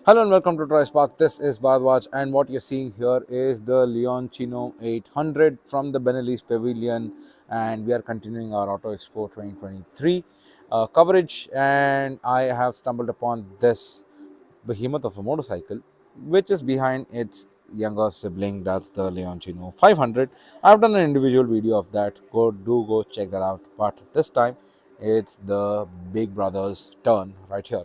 Hello and welcome to DriveSpark. This is Bharadwaj, and what you're seeing here is the Leoncino 800 from the Benelli Pavilion, and we are continuing our Auto Expo 2023 coverage. And I have stumbled upon this behemoth of a motorcycle, which is behind its younger sibling. That's the Leoncino 500. I've done an individual video of that. Go check that out. But this time, it's the big brother's turn right here.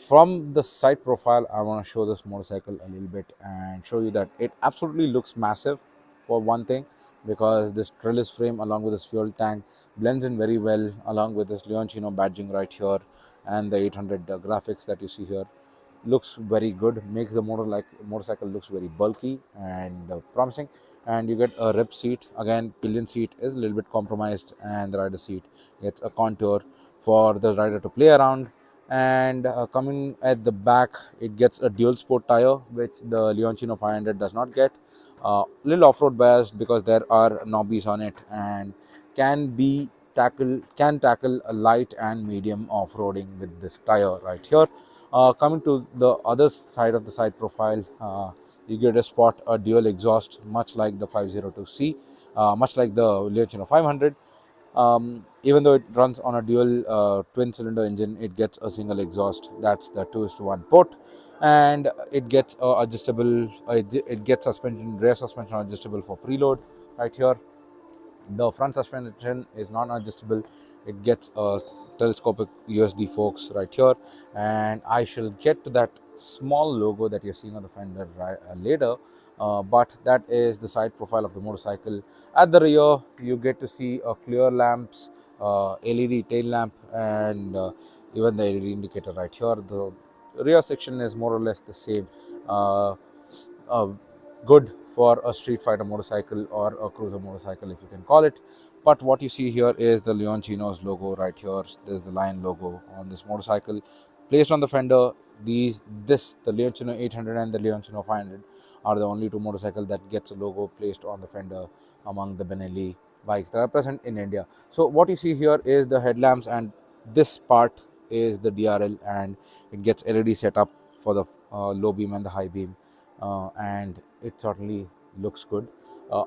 From the side profile, I want to show this motorcycle a little bit and show you that it absolutely looks massive for one thing, because this trellis frame along with this fuel tank blends in very well along with this Leoncino badging right here, and the 800 graphics that you see here looks very good, makes the motorcycle looks very bulky and promising. And you get a rib seat. Again, pillion seat is a little bit compromised, and the rider seat gets a contour for the rider to play around. And coming at the back, it gets a dual sport tire, which the Leoncino 500 does not get. Little off-road biased because there are knobbies on it, and can tackle a light and medium off-roading with this tire right here. Coming to the other side of the side profile, you get a spot a dual exhaust, much like the 502C, much like the Leoncino 500. Even though it runs on a dual twin cylinder engine, it gets a single exhaust. That's the 2:1 port, and it gets adjustable. It gets rear suspension adjustable for preload right here. The front suspension is non adjustable. It gets a telescopic USD forks right here, and I shall get to that small logo that you're seeing on the fender later. But that is the side profile of the motorcycle. At the rear, you get to see a clear lamps, LED tail lamp, and even the LED indicator right here. The rear section is more or less the same. Uh, Good for a street fighter motorcycle or a cruiser motorcycle, if you can call it. But what you see here is the Leoncino's logo right here. There's the lion logo on this motorcycle placed on the fender. The Leoncino 800 and the Leoncino 500 are the only two motorcycles that gets a logo placed on the fender among the Benelli bikes that are present in India. So what you see here is the headlamps, and this part is the DRL, and it gets LED setup for the low beam and the high beam, and it certainly looks good.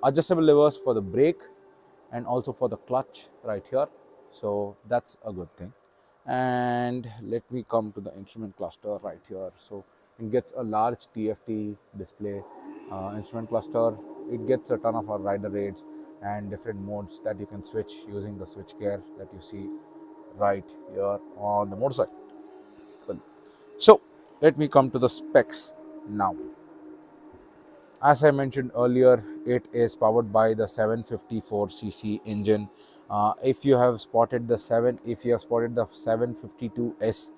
Adjustable levers for the brake and also for the clutch right here, so that's a good thing. And let me come to the instrument cluster right here. So it gets a large TFT display instrument cluster. It gets a ton of our rider aids and different modes that you can switch using the switch gear that you see right here on the motorcycle. So let me come to the specs now. As I mentioned earlier, it is powered by the 754cc engine. If you have spotted the 752S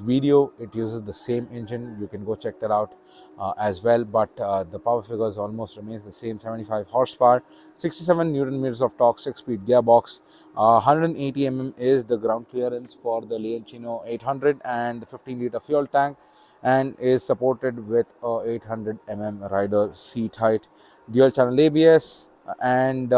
video, it uses the same engine. You can go check that out as well. But the power figures almost remains the same: 75 horsepower, 67 Newton meters of torque, 6-speed gearbox. 180 mm is the ground clearance for the Leoncino 800, and the 15-liter fuel tank, and is supported with a 800 mm rider seat height, dual channel ABS, and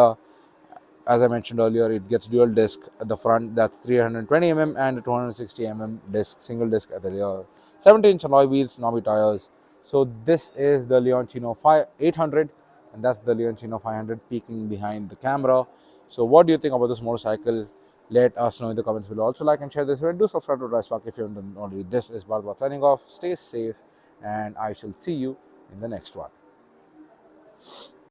as I mentioned earlier, it gets dual disc at the front, that's 320 mm, and a 260 mm disc, single disc at the rear. 17-inch alloy wheels, knobby tires. So this is the Leoncino 800, and that's the Leoncino 500 peeking behind the camera. So what do you think about this motorcycle? Let us know in the comments below. Also, like and share this video. Do subscribe to DriveSpark if you haven't already. This is Bharadwaj signing off. Stay safe, and I shall see you in the next one.